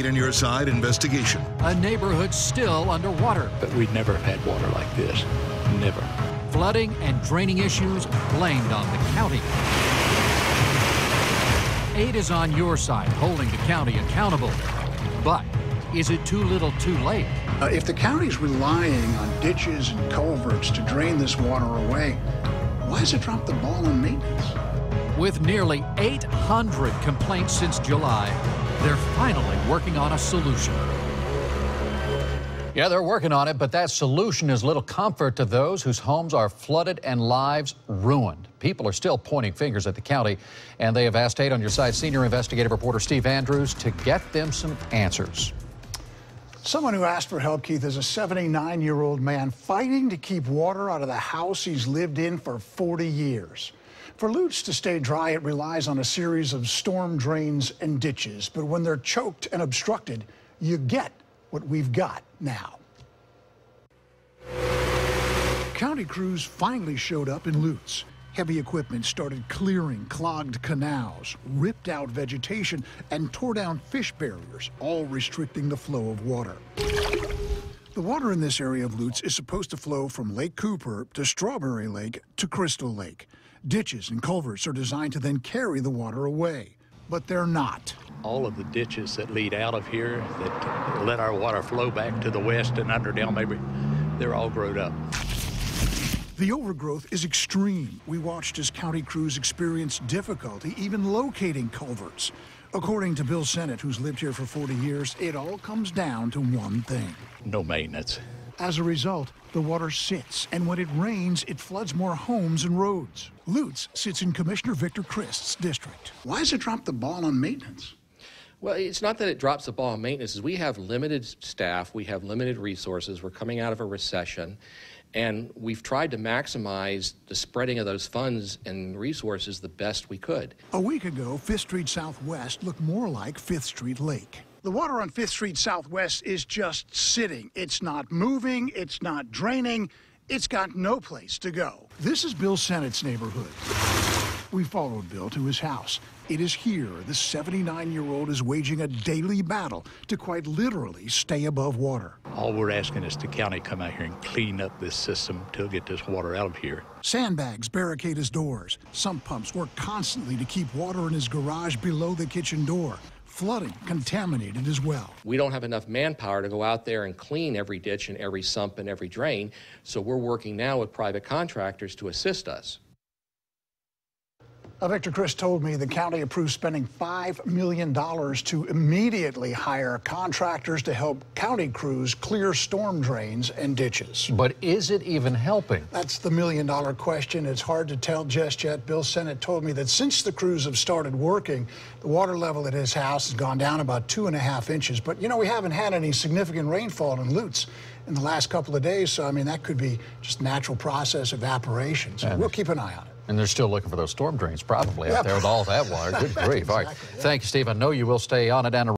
on Your Side investigation. A neighborhood still underwater. But we'd never have had water like this. Never. Flooding and draining issues blamed on the county. Aid is on your side, holding the county accountable. But is it too little too late? If the county's relying on ditches and culverts to drain this water away, why has it dropped the ball on maintenance? With nearly 800 complaints since July, they're finally working on a solution. Yeah, they're working on it, but that solution is little comfort to those whose homes are flooded and lives ruined. People are still pointing fingers at the county, and they have asked Aid on Your Side senior investigative reporter Steve Andrews to get them some answers. Someone who asked for help, Keith, is a 79-year-old man fighting to keep water out of the house he's lived in for 40 years. For Lutz to stay dry, it relies on a series of storm drains and ditches. But when they're choked and obstructed, you get what we've got now. County crews finally showed up in Lutz. Heavy equipment started clearing clogged canals, ripped out vegetation, and tore down fish barriers, all restricting the flow of water. The water in this area of Lutz is supposed to flow from Lake Cooper to Strawberry Lake to Crystal Lake. Ditches and culverts are designed to then carry the water away, but they're not. All of the ditches that lead out of here that let our water flow back to the west and under down maybe, they're all grown up. The overgrowth is extreme. We watched as county crews experienced difficulty even locating culverts. According to Bill Sennett, who's lived here for 40 years, it all comes down to one thing. No maintenance. As a result, the water sits, and when it rains, it floods more homes and roads. Lutz sits in Commissioner Victor Christ's district. Why has it dropped the ball on maintenance? Well, it's not that it drops the ball on maintenance. We have limited staff. We have limited resources. We're coming out of a recession. And we've tried to maximize the spreading of those funds and resources the best we could. A week ago, 5th Street Southwest looked more like 5th Street Lake. The water on 5th Street Southwest is just sitting. It's not moving, it's not draining, it's got no place to go. This is Bill Sennett's neighborhood. We followed Bill to his house. It is here the 79-year-old is waging a daily battle to quite literally stay above water. All we're asking is the county come out here and clean up this system to get this water out of here. Sandbags barricade his doors. Sump pumps work constantly to keep water in his garage below the kitchen door. Flooding contaminated as well. We don't have enough manpower to go out there and clean every ditch and every sump and every drain, so we're working now with private contractors to assist us. Victor Chris told me the county approved spending $5 million to immediately hire contractors to help county crews clear storm drains and ditches. But is it even helping? That's the million-dollar question. It's hard to tell just yet. Bill Sennett told me that since the crews have started working, the water level at his house has gone down about 2.5 inches. But, you know, we haven't had any significant rainfall in Lutz in the last couple of days, so, I mean, that could be just natural process evaporation. So we'll keep an eye on it. And they're still looking for those storm drains probably out there with all that water. Good grief. Exactly, All right. Thank you, Steve. I know you will stay on it. And